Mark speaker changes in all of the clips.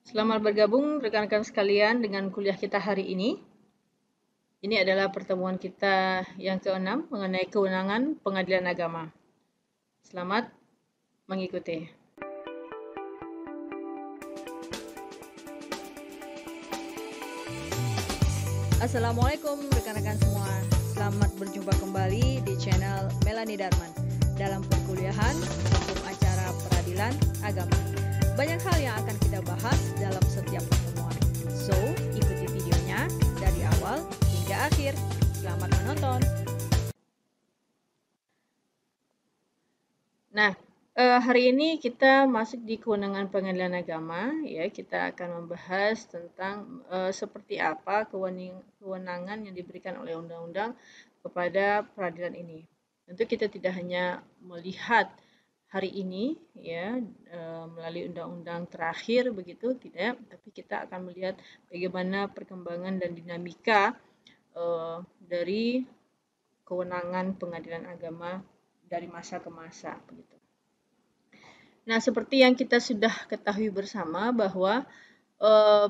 Speaker 1: Selamat bergabung rekan-rekan sekalian dengan kuliah kita hari ini. Ini adalah pertemuan kita yang ke-6 mengenai kewenangan pengadilan agama. Selamat mengikuti. Assalamualaikum rekan-rekan semua. Selamat berjumpa kembali di channel Melanie Darman dalam perkuliahan hukum acara peradilan agama. Banyak hal yang akan kita bahas dalam setiap pertemuan. So, ikuti videonya dari awal hingga akhir. Selamat menonton. Nah, hari ini kita masuk di kewenangan pengadilan agama. Ya, kita akan membahas tentang seperti apa kewenangan yang diberikan oleh undang-undang kepada peradilan ini. Tentu kita tidak hanya melihat hari ini ya melalui undang-undang terakhir begitu tidak, tapi kita akan melihat bagaimana perkembangan dan dinamika dari kewenangan pengadilan agama dari masa ke masa begitu. Nah, seperti yang kita sudah ketahui bersama bahwa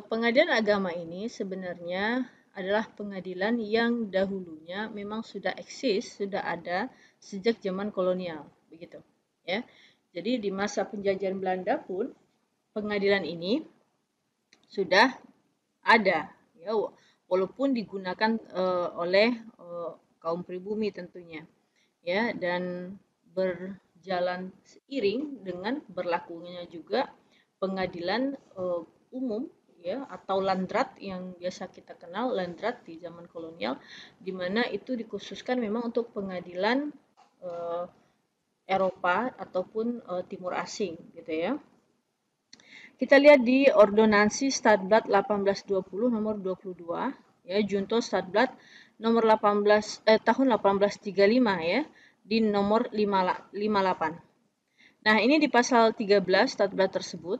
Speaker 1: pengadilan agama ini sebenarnya adalah pengadilan yang dahulunya memang sudah eksis, sudah ada sejak zaman kolonial begitu. Ya, jadi di masa penjajahan Belanda pun pengadilan ini sudah ada, ya, walaupun digunakan oleh kaum pribumi tentunya, ya, dan berjalan seiring dengan berlakunya juga pengadilan umum, ya, atau landrat yang biasa kita kenal landrat di zaman kolonial, di mana itu dikhususkan memang untuk pengadilan Eropa ataupun timur asing gitu ya. Kita lihat di Ordonansi Stadblad 1820 nomor 22 ya, Junto Stadblad nomor 18 tahun 1835 ya, di nomor 58. Nah, ini di pasal 13 Stadblad tersebut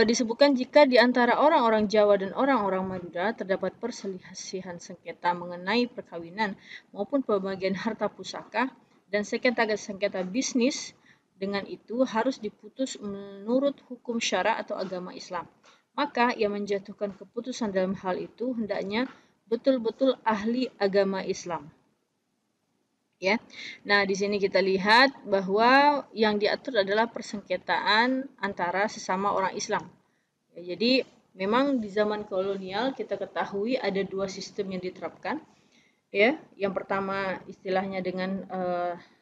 Speaker 1: disebutkan jika di antara orang-orang Jawa dan orang-orang Madura terdapat perselisihan sengketa mengenai perkawinan maupun pembagian harta pusaka dan sengketa bisnis, dengan itu harus diputus menurut hukum syara atau agama Islam. Maka yang menjatuhkan keputusan dalam hal itu hendaknya betul-betul ahli agama Islam. Ya. Nah, di sini kita lihat bahwa yang diatur adalah persengketaan antara sesama orang Islam. Ya, jadi memang di zaman kolonial kita ketahui ada dua sistem yang diterapkan. Ya, yang pertama istilahnya dengan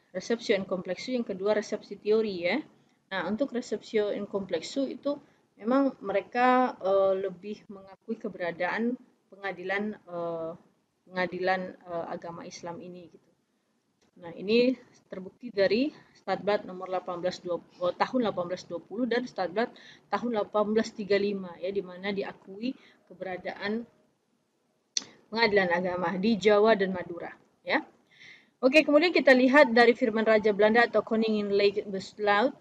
Speaker 1: resepsio in complexo, yang kedua resepsi teori ya. Nah, untuk resepsio in complexo itu memang mereka lebih mengakui keberadaan pengadilan agama Islam ini gitu. Nah, ini terbukti dari Stadblad nomor 1820 tahun 1820 dan Stadblad tahun 1835 ya, di mana diakui keberadaan pengadilan agama di Jawa dan Madura ya. Oke, kemudian kita lihat dari firman Raja Belanda atau Koningin Lake Besluit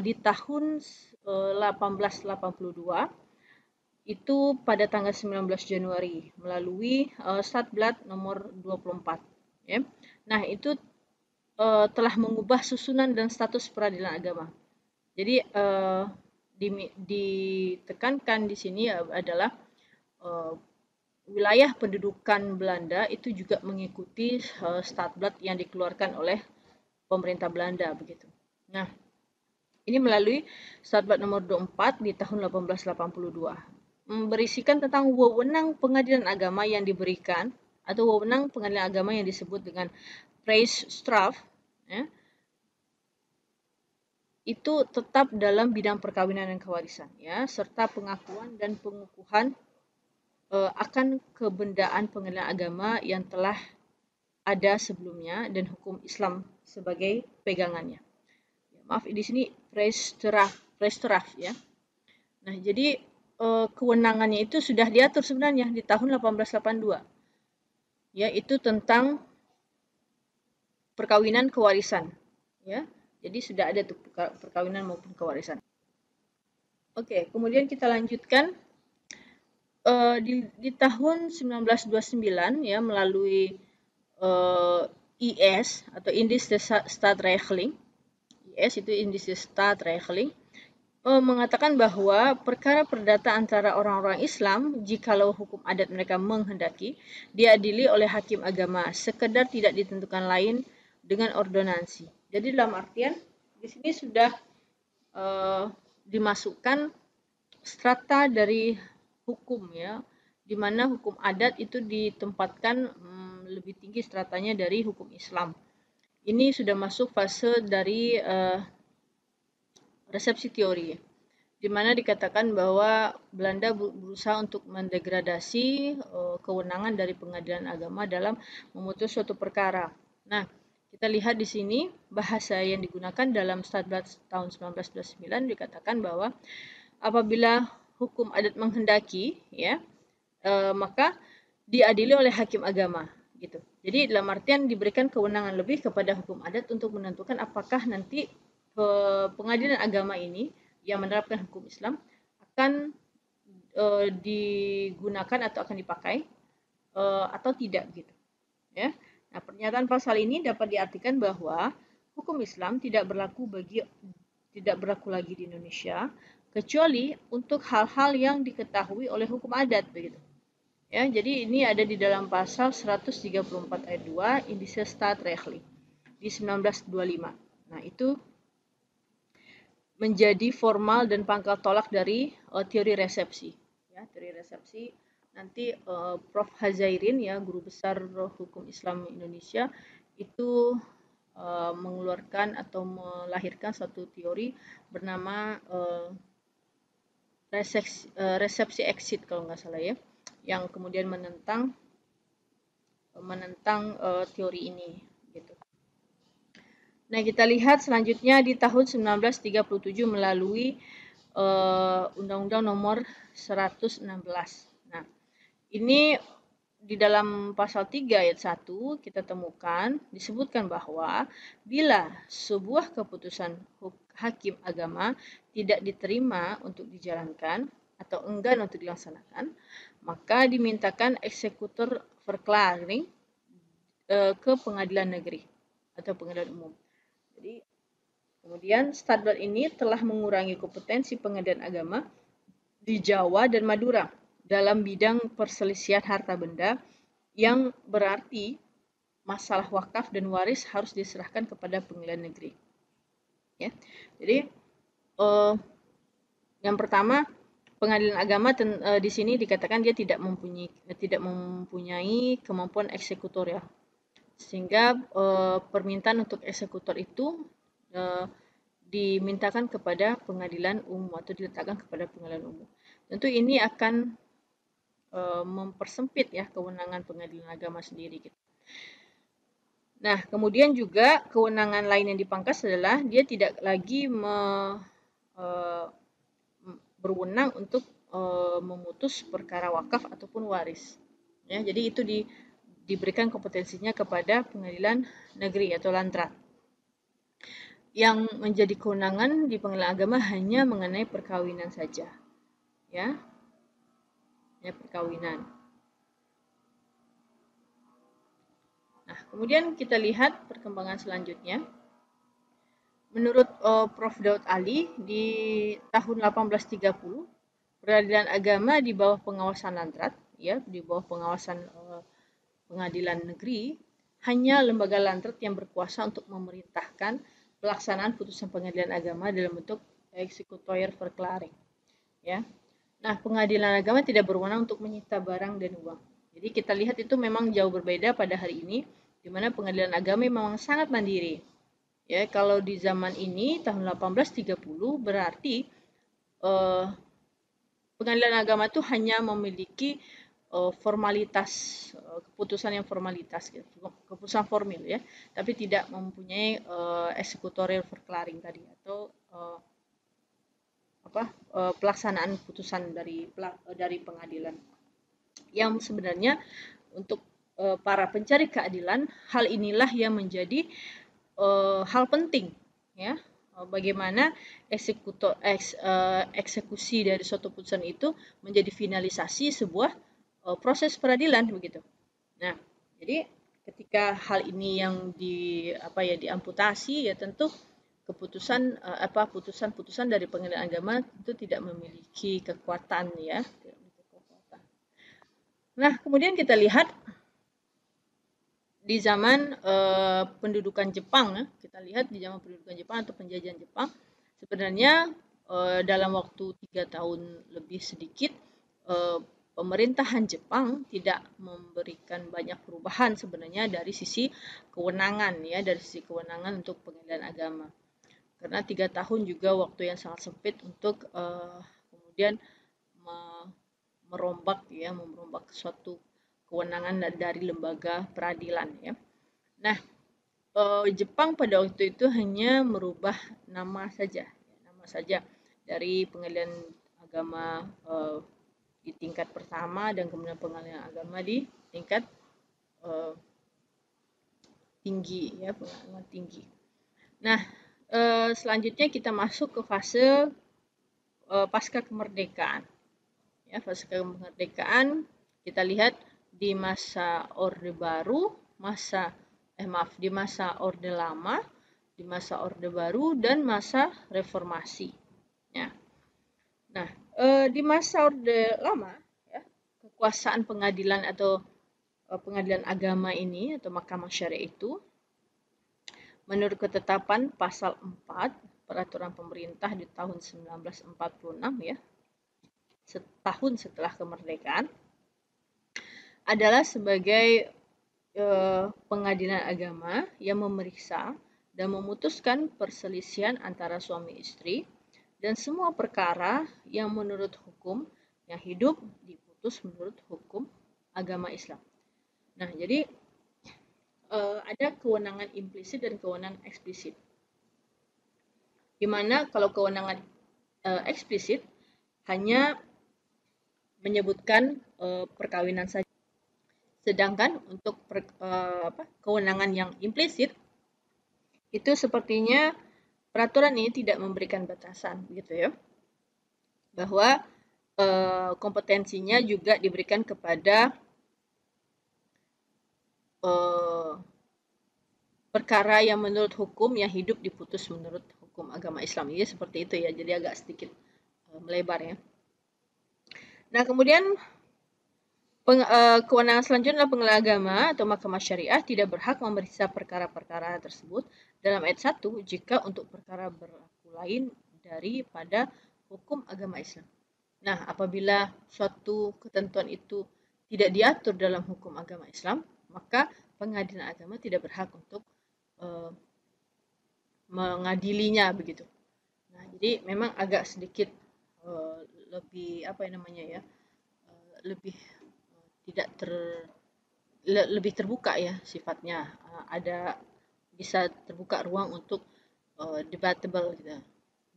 Speaker 1: di tahun 1882 itu pada tanggal 19 Januari melalui Stadblad nomor 24 ya. Nah, itu telah mengubah susunan dan status peradilan agama. Jadi ditekankan di sini adalah wilayah pendudukan Belanda itu juga mengikuti Stadblad yang dikeluarkan oleh pemerintah Belanda begitu. Nah, ini melalui Stadblad nomor 24 di tahun 1882 berisikan tentang wewenang pengadilan agama yang diberikan atau wewenang pengadilan agama yang disebut dengan Vrijstraf ya, itu tetap dalam bidang perkawinan dan kewarisan ya, serta pengakuan dan pengukuhan akan kebendaan pengadilan agama yang telah ada sebelumnya dan hukum Islam sebagai pegangannya. Ya, maaf, di sini Vrijstraf ya. Nah, jadi kewenangannya itu sudah diatur sebenarnya di tahun 1882. Ya, itu tentang perkawinan kewarisan ya. Jadi sudah ada tuh perkawinan maupun kewarisan. Oke, kemudian kita lanjutkan di tahun 1929 ya, melalui IS atau Indische Staatregeling. IS itu Indische Staatregeling mengatakan bahwa perkara perdata antara orang-orang Islam jikalau hukum adat mereka menghendaki diadili oleh hakim agama sekedar tidak ditentukan lain dengan ordonansi. Jadi dalam artian di sini sudah dimasukkan strata dari hukum ya, di mana hukum adat itu ditempatkan lebih tinggi stratanya dari hukum Islam. Ini sudah masuk fase dari resepsi teori, di mana dikatakan bahwa Belanda berusaha untuk mendegradasi kewenangan dari pengadilan agama dalam memutus suatu perkara. Nah, kita lihat di sini bahasa yang digunakan dalam Statblad tahun 1929 dikatakan bahwa apabila hukum adat menghendaki, ya, maka diadili oleh hakim agama, gitu. Jadi dalam artian diberikan kewenangan lebih kepada hukum adat untuk menentukan apakah nanti pengadilan agama ini yang menerapkan hukum Islam akan digunakan atau akan dipakai atau tidak, gitu. Ya. Nah, pernyataan pasal ini dapat diartikan bahwa hukum Islam tidak berlaku lagi di Indonesia kecuali untuk hal-hal yang diketahui oleh hukum adat, begitu. Ya, jadi ini ada di dalam pasal 134 ayat 2 Indische Staatsrechtlich di 1925. Nah, itu menjadi formal dan pangkal tolak dari teori resepsi. Ya, teori resepsi nanti Prof. Hazairin, ya, guru besar hukum Islam Indonesia, itu mengeluarkan atau melahirkan suatu teori bernama resepsi exit kalau nggak salah, ya, yang kemudian menentang teori ini, gitu. Nah, kita lihat selanjutnya di tahun 1937 melalui Undang-Undang Nomor 116. Nah, ini di dalam pasal 3 ayat 1 kita temukan disebutkan bahwa bila sebuah keputusan hakim agama tidak diterima untuk dijalankan atau enggan untuk dilaksanakan, maka dimintakan eksekutor verklaring ke pengadilan negeri atau pengadilan umum. Jadi kemudian Statblad ini telah mengurangi kompetensi pengadilan agama di Jawa dan Madura dalam bidang perselisihan harta benda yang berarti masalah wakaf dan waris harus diserahkan kepada pengadilan negeri. Ya, jadi yang pertama pengadilan agama di sini dikatakan dia tidak mempunyai kemampuan eksekutorial, sehingga permintaan untuk eksekutor itu dimintakan kepada pengadilan umum atau diletakkan kepada pengadilan umum. Tentu ini akan mempersempit, ya, kewenangan pengadilan agama sendiri, gitu. Nah, kemudian juga kewenangan lain yang dipangkas adalah dia tidak lagi berwenang untuk memutus perkara wakaf ataupun waris. Ya, jadi itu diberikan kompetensinya kepada pengadilan negeri atau Landrat. Yang menjadi kewenangan di pengadilan agama hanya mengenai perkawinan saja. Ya, perkawinan. Nah, kemudian kita lihat perkembangan selanjutnya. Menurut Prof. Daud Ali, di tahun 1830, peradilan agama di bawah pengawasan Landrat, ya, di bawah pengawasan pengadilan negeri, hanya lembaga Landrat yang berkuasa untuk memerintahkan pelaksanaan putusan pengadilan agama dalam bentuk eksekutor verklaring. Ya. Nah, pengadilan agama tidak berwenang untuk menyita barang dan uang. Jadi kita lihat itu memang jauh berbeda pada hari ini, di mana pengadilan agama memang sangat mandiri. Ya, kalau di zaman ini tahun 1830 berarti pengadilan agama itu hanya memiliki formalitas, keputusan yang formalitas, gitu, keputusan formil, ya, tapi tidak mempunyai eksekutorial verklaring tadi atau pelaksanaan putusan dari pengadilan. Yang sebenarnya untuk para pencari keadilan, hal inilah yang menjadi hal penting, ya, bagaimana eksekusi dari suatu putusan itu menjadi finalisasi sebuah proses peradilan, begitu. Nah, jadi ketika hal ini yang diamputasi, ya tentu putusan dari pengadilan agama itu tidak memiliki kekuatan ya. Nah, kemudian kita lihat di zaman pendudukan Jepang, kita lihat di zaman pendudukan Jepang atau penjajahan Jepang, sebenarnya dalam waktu 3 tahun lebih sedikit, pemerintahan Jepang tidak memberikan banyak perubahan sebenarnya dari sisi kewenangan ya, dari sisi kewenangan untuk pengadilan agama. Karena 3 tahun juga waktu yang sangat sempit untuk kemudian merombak suatu kewenangan dari lembaga peradilan ya. Nah, Jepang pada waktu itu hanya merubah nama saja dari pengadilan agama di tingkat pertama dan kemudian pengadilan agama di tingkat tinggi ya, pengadilan tinggi. Nah, selanjutnya kita masuk ke fase pasca kemerdekaan. Ya, pasca kemerdekaan kita lihat di masa Orde Baru, di masa Orde Lama, di masa Orde Baru dan masa Reformasi. Ya. Nah, di masa Orde Lama, ya, kekuasaan pengadilan atau pengadilan agama ini atau mahkamah syariah itu menurut ketetapan pasal 4 peraturan pemerintah di tahun 1946 ya, setahun setelah kemerdekaan, adalah sebagai pengadilan agama yang memeriksa dan memutuskan perselisihan antara suami istri dan semua perkara yang menurut hukum yang hidup diputus menurut hukum agama Islam. Nah, jadi ada kewenangan implisit dan kewenangan eksplisit. Di mana kalau kewenangan eksplisit hanya menyebutkan perkawinan saja. Sedangkan untuk kewenangan yang implisit itu sepertinya peraturan ini tidak memberikan batasan, gitu ya, bahwa kompetensinya juga diberikan kepada perkara yang menurut hukum yang hidup diputus menurut hukum agama Islam. Jadi seperti itu ya, jadi agak sedikit melebar ya. Nah, kemudian kewenangan selanjutnya adalah pengadilan agama atau mahkamah syariah tidak berhak memeriksa perkara-perkara tersebut dalam ayat 1 jika untuk perkara berlaku lain daripada hukum agama Islam. Nah, apabila suatu ketentuan itu tidak diatur dalam hukum agama Islam, maka pengadilan agama tidak berhak untuk mengadilinya begitu. Nah, jadi memang agak sedikit lebih lebih tidak lebih terbuka ya sifatnya, ada bisa terbuka ruang untuk debatable gitu,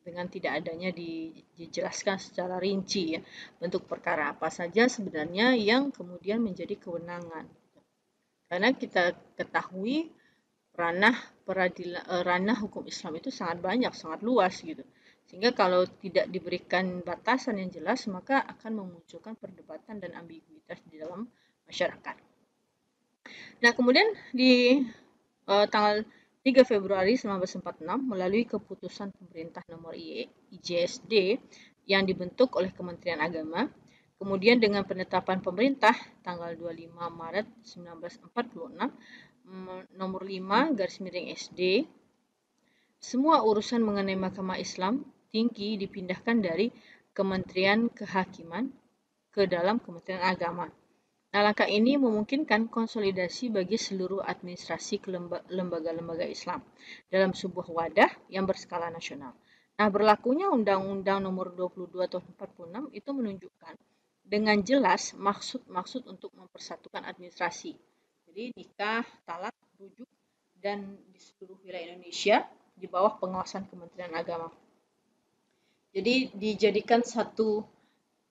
Speaker 1: dengan tidak adanya dijelaskan secara rinci ya bentuk perkara apa saja sebenarnya yang kemudian menjadi kewenangan. Karena kita ketahui ranah hukum Islam itu sangat banyak, sangat luas gitu. Sehingga kalau tidak diberikan batasan yang jelas, maka akan memunculkan perdebatan dan ambiguitas di dalam masyarakat. Nah, kemudian di tanggal 3 Februari 1946 melalui keputusan pemerintah nomor IJSD yang dibentuk oleh Kementerian Agama, kemudian dengan penetapan pemerintah tanggal 25 Maret 1946 nomor 5/SD, semua urusan mengenai Mahkamah Islam tinggi dipindahkan dari Kementerian Kehakiman ke dalam Kementerian Agama. Nah, langkah ini memungkinkan konsolidasi bagi seluruh administrasi lembaga-lembaga Islam dalam sebuah wadah yang berskala nasional. Nah, berlakunya Undang-Undang Nomor 22 Tahun 46 itu menunjukkan dengan jelas maksud untuk mempersatukan administrasi. Jadi nikah, talak, rujuk, dan di seluruh wilayah Indonesia di bawah pengawasan Kementerian Agama. Jadi dijadikan satu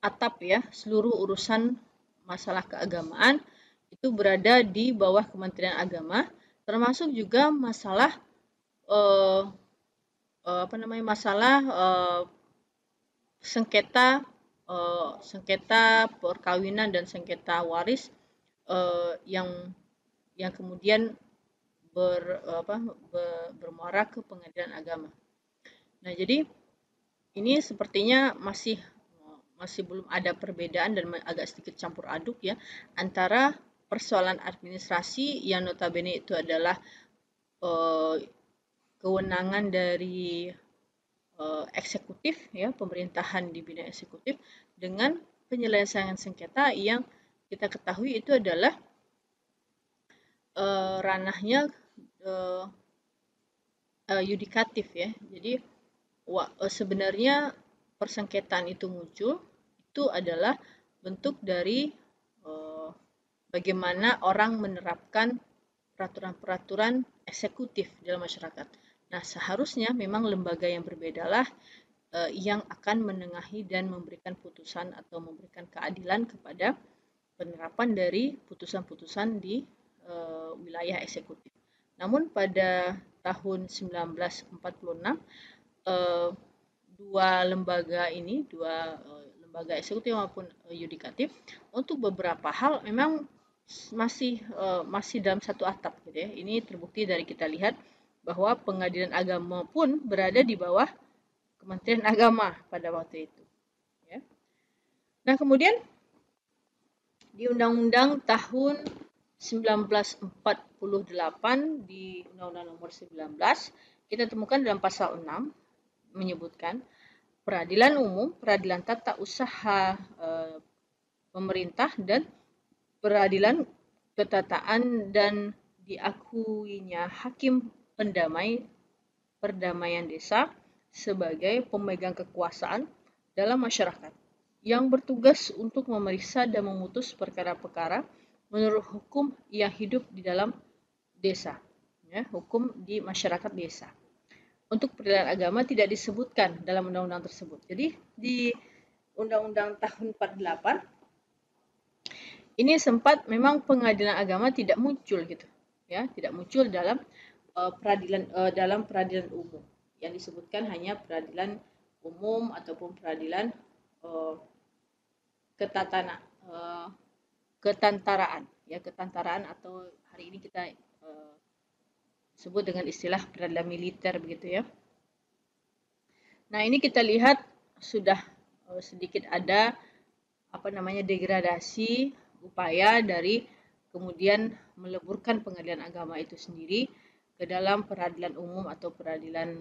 Speaker 1: atap ya, seluruh urusan masalah keagamaan itu berada di bawah Kementerian Agama, termasuk juga masalah sengketa perkawinan dan sengketa waris yang kemudian bermuara ke pengadilan agama. Nah, jadi ini sepertinya masih belum ada perbedaan dan agak sedikit campur aduk ya antara persoalan administrasi yang notabene itu adalah eh, kewenangan dari eksekutif ya, pemerintahan di bidang eksekutif dengan penyelesaian sengketa yang kita ketahui itu adalah ranahnya eh, yudikatif ya. Jadi sebenarnya persengketaan itu muncul itu adalah bentuk dari bagaimana orang menerapkan peraturan-peraturan eksekutif dalam masyarakat. Nah, seharusnya memang lembaga yang berbedalah yang akan menengahi dan memberikan putusan atau memberikan keadilan kepada penerapan dari putusan-putusan di wilayah eksekutif. Namun pada tahun 1946 dua lembaga ini, dua lembaga eksekutif maupun yudikatif, untuk beberapa hal memang masih dalam satu atap gitu ya. Ini terbukti dari kita lihat bahwa pengadilan agama pun berada di bawah Kementerian Agama pada waktu itu. Ya. Nah, kemudian di Undang-Undang tahun 1948 di Undang-Undang nomor 19 kita temukan dalam pasal 6 menyebutkan peradilan umum, peradilan tata usaha pemerintah dan peradilan ketataan dan diakuinya hakim pendamai perdamaian desa sebagai pemegang kekuasaan dalam masyarakat yang bertugas untuk memeriksa dan memutus perkara-perkara menurut hukum yang hidup di dalam desa, ya, hukum di masyarakat desa. Untuk peradilan agama tidak disebutkan dalam undang-undang tersebut. Jadi di Undang-Undang tahun 48 ini sempat memang pengadilan agama tidak muncul gitu, ya, tidak muncul dalam peradilan umum. Yang disebutkan hanya peradilan umum ataupun peradilan uh, ketatana ketantaraan ya, ketantaraan atau hari ini kita sebut dengan istilah peradilan militer begitu ya. Nah, ini kita lihat sudah sedikit ada degradasi upaya dari kemudian meleburkan pengadilan agama itu sendiri ke dalam peradilan umum atau peradilan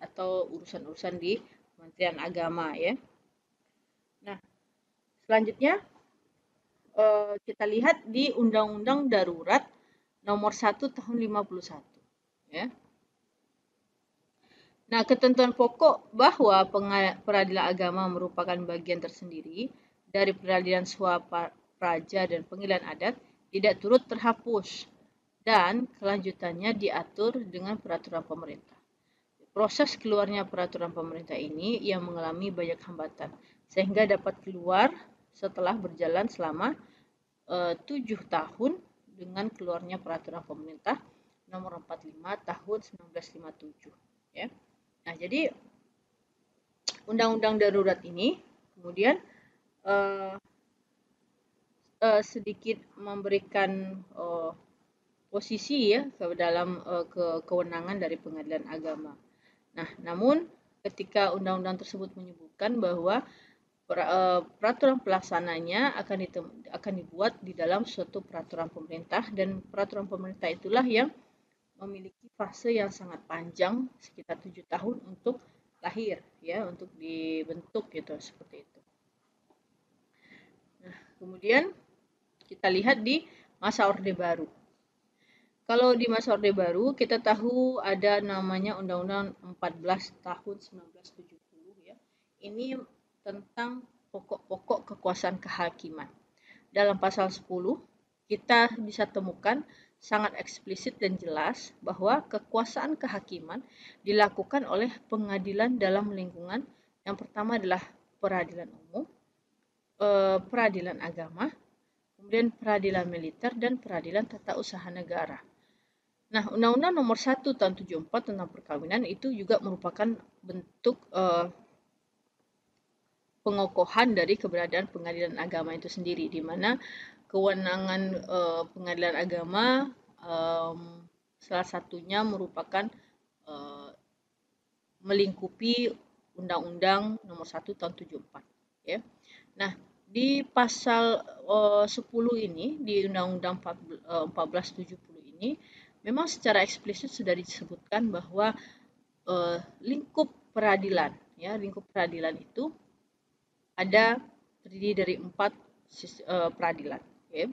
Speaker 1: atau urusan-urusan di Kementerian Agama ya. Nah, selanjutnya kita lihat di Undang-Undang Darurat Nomor 1 Tahun 51 ya. Nah, ketentuan pokok bahwa peradilan agama merupakan bagian tersendiri dari peradilan swaparaja dan pengadilan adat tidak turut terhapus dan kelanjutannya diatur dengan peraturan pemerintah. Proses keluarnya peraturan pemerintah ini yang mengalami banyak hambatan sehingga dapat keluar setelah berjalan selama 7 tahun dengan keluarnya peraturan pemerintah nomor 45 tahun 1957 ya. Nah, jadi undang-undang darurat ini kemudian sedikit memberikan posisi ya ke dalam kewenangan dari pengadilan agama. Nah, namun ketika undang-undang tersebut menyebutkan bahwa peraturan pelaksananya akan dibuat di dalam suatu peraturan pemerintah dan peraturan pemerintah itulah yang memiliki fase yang sangat panjang sekitar 7 tahun untuk lahir ya, untuk dibentuk gitu seperti itu. Nah, kemudian kita lihat di masa Orde Baru. Kalau di masa Orde Baru kita tahu ada namanya Undang-Undang 14 tahun 1970 ya. Ini tentang pokok-pokok kekuasaan kehakiman. Dalam pasal 10 kita bisa temukan sangat eksplisit dan jelas bahwa kekuasaan kehakiman dilakukan oleh pengadilan dalam lingkungan yang pertama adalah peradilan umum, peradilan agama, kemudian peradilan militer dan peradilan tata usaha negara. Nah, Undang-Undang Nomor 1 Tahun 74 tentang perkawinan itu juga merupakan bentuk pengokohan dari keberadaan pengadilan agama itu sendiri, di mana kewenangan pengadilan agama salah satunya merupakan melingkupi Undang-Undang Nomor 1 Tahun 74. Ya. Nah, di pasal 10 ini, di Undang-Undang 1470 ini, memang secara eksplisit sudah disebutkan bahwa lingkup peradilan, ya, lingkup peradilan itu terdiri dari 4 peradilan. Okay.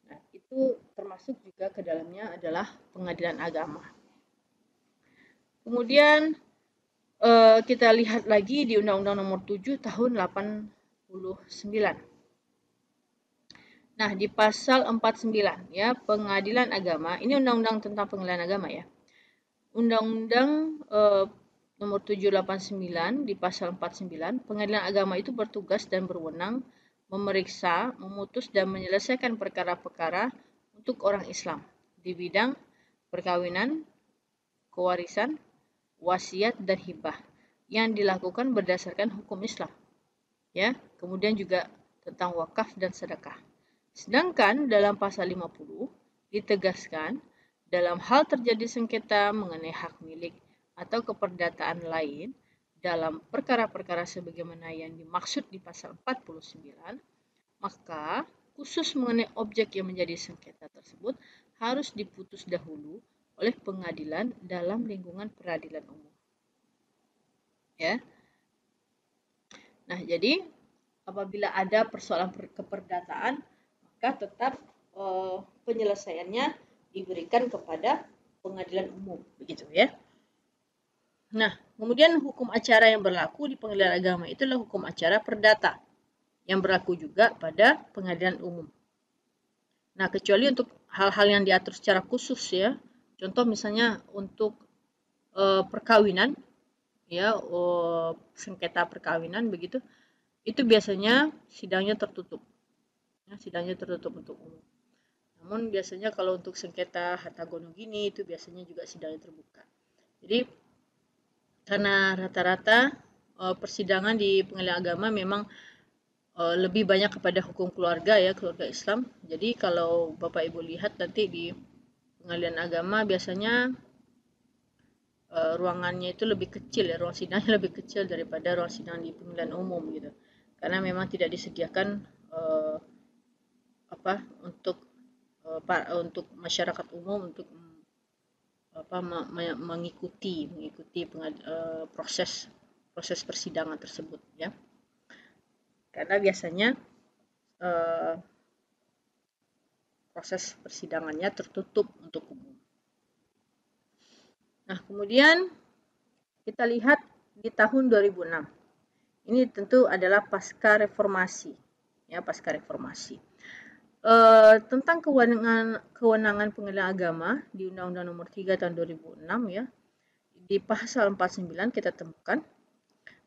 Speaker 1: Nah, itu termasuk juga ke dalamnya adalah pengadilan agama. Kemudian kita lihat lagi di Undang-Undang Nomor 7 Tahun 89. Nah, di pasal 49 ya, pengadilan agama, ini undang-undang tentang pengadilan agama ya. Undang-Undang Nomor 789 di pasal 49, pengadilan agama itu bertugas dan berwenang memeriksa, memutus dan menyelesaikan perkara-perkara untuk orang Islam di bidang perkawinan, kewarisan, wasiat dan hibah yang dilakukan berdasarkan hukum Islam. Ya, kemudian juga tentang wakaf dan sedekah. Sedangkan dalam pasal 50 ditegaskan dalam hal terjadi sengketa mengenai hak milik atau keperdataan lain dalam perkara-perkara sebagaimana yang dimaksud di pasal 49, maka khusus mengenai objek yang menjadi sengketa tersebut harus diputus dahulu oleh pengadilan dalam lingkungan peradilan umum. Ya. Nah, jadi apabila ada persoalan keperdataan, maka tetap penyelesaiannya diberikan kepada pengadilan umum, begitu ya. Nah, kemudian hukum acara yang berlaku di pengadilan agama itulah hukum acara perdata yang berlaku juga pada pengadilan umum. Nah, kecuali untuk hal-hal yang diatur secara khusus ya. Contoh misalnya untuk perkawinan ya, sengketa perkawinan begitu. Itu biasanya sidangnya tertutup. Ya, sidangnya tertutup untuk umum. Namun biasanya kalau untuk sengketa harta gono gini itu biasanya juga sidangnya terbuka. Jadi karena rata-rata persidangan di pengadilan agama memang lebih banyak kepada hukum keluarga ya, keluarga Islam. Jadi kalau Bapak Ibu lihat nanti di pengadilan agama biasanya ruangannya itu lebih kecil ya, ruang sidangnya lebih kecil daripada ruang sidang di pengadilan umum gitu. Karena memang tidak disediakan untuk masyarakat umum untuk mengikuti proses persidangan tersebut ya. Karena biasanya proses persidangannya tertutup untuk umum. Nah, kemudian kita lihat di tahun 2006. Ini tentu adalah pasca reformasi. Ya, pasca reformasi. Tentang kewenangan pengadilan agama di Undang-Undang Nomor 3 Tahun 2006 ya. Di pasal 49 kita temukan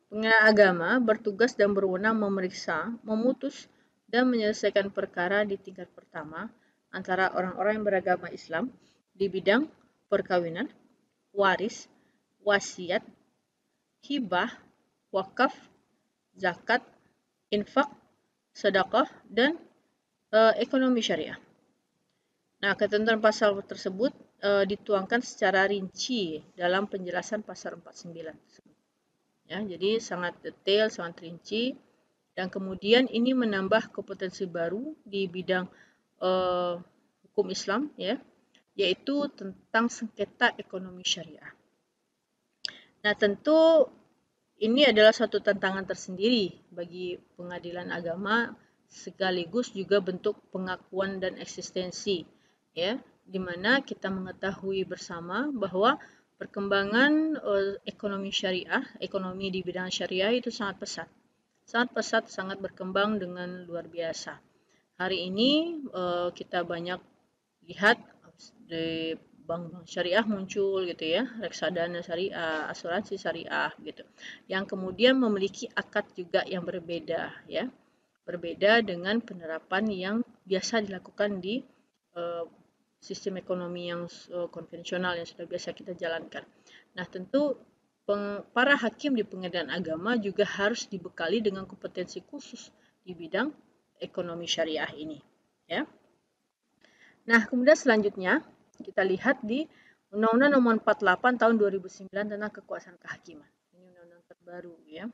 Speaker 1: pengadilan agama bertugas dan berwenang memeriksa, memutus dan menyelesaikan perkara di tingkat pertama antara orang-orang yang beragama Islam di bidang perkawinan, waris, wasiat, hibah, wakaf, zakat, infak, sedekah dan ekonomi syariah. Nah, ketentuan pasal tersebut dituangkan secara rinci dalam penjelasan pasal 49 tersebut. Ya, jadi sangat detail, sangat rinci, dan kemudian ini menambah kompetensi baru di bidang hukum Islam, ya, yaitu tentang sengketa ekonomi syariah. Nah, tentu ini adalah suatu tantangan tersendiri bagi pengadilan agama sekaligus juga bentuk pengakuan dan eksistensi ya, di mana kita mengetahui bersama bahwa perkembangan ekonomi syariah, ekonomi di bidang syariah itu sangat pesat. Sangat pesat, sangat berkembang dengan luar biasa. Hari ini kita banyak lihat di bank syariah muncul gitu ya, reksadana syariah, asuransi syariah gitu, yang kemudian memiliki akad juga yang berbeda ya, berbeda dengan penerapan yang biasa dilakukan di sistem ekonomi yang konvensional yang sudah biasa kita jalankan. Nah, tentu para hakim di pengadilan agama juga harus dibekali dengan kompetensi khusus di bidang ekonomi syariah ini ya. Nah, kemudian selanjutnya kita lihat di Undang-Undang Nomor 48 Tahun 2009 tentang Kekuasaan Kehakiman. Ini undang-undang terbaru ya.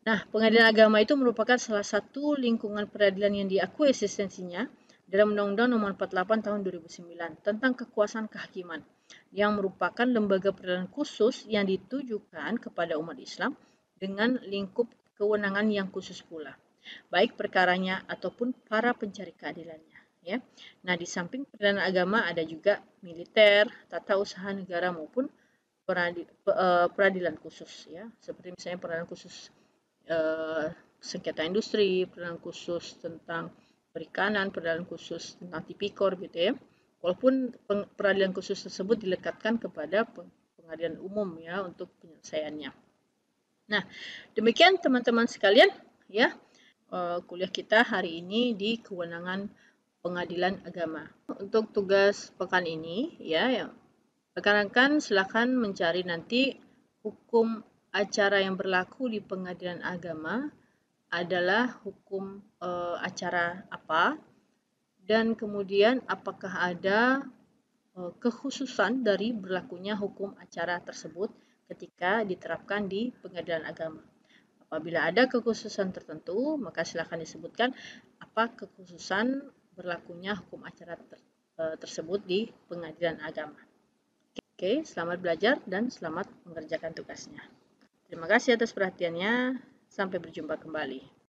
Speaker 1: Nah, pengadilan agama itu merupakan salah satu lingkungan peradilan yang diakui eksistensinya dalam Undang-Undang Nomor 48 Tahun 2009 tentang Kekuasaan Kehakiman, yang merupakan lembaga peradilan khusus yang ditujukan kepada umat Islam dengan lingkup kewenangan yang khusus pula, baik perkaranya ataupun para pencari keadilannya. Ya. Nah, di samping peradilan agama ada juga militer, tata usaha negara maupun peradilan khusus, ya, seperti misalnya peradilan khusus sengketa industri, peradilan khusus tentang perikanan, peradilan khusus tentang tipikor gitu ya. Walaupun peradilan khusus tersebut dilekatkan kepada pengadilan umum ya untuk penyelesaiannya. Nah, demikian teman-teman sekalian ya kuliah kita hari ini di kewenangan pengadilan agama. Untuk tugas pekan ini ya rekan-rekan silakan mencari nanti hukum acara yang berlaku di pengadilan agama adalah hukum acara apa, dan kemudian apakah ada kekhususan dari berlakunya hukum acara tersebut ketika diterapkan di pengadilan agama. Apabila ada kekhususan tertentu, maka silakan disebutkan apa kekhususan berlakunya hukum acara tersebut di pengadilan agama. Oke, selamat belajar dan selamat mengerjakan tugasnya. Terima kasih atas perhatiannya. Sampai berjumpa kembali.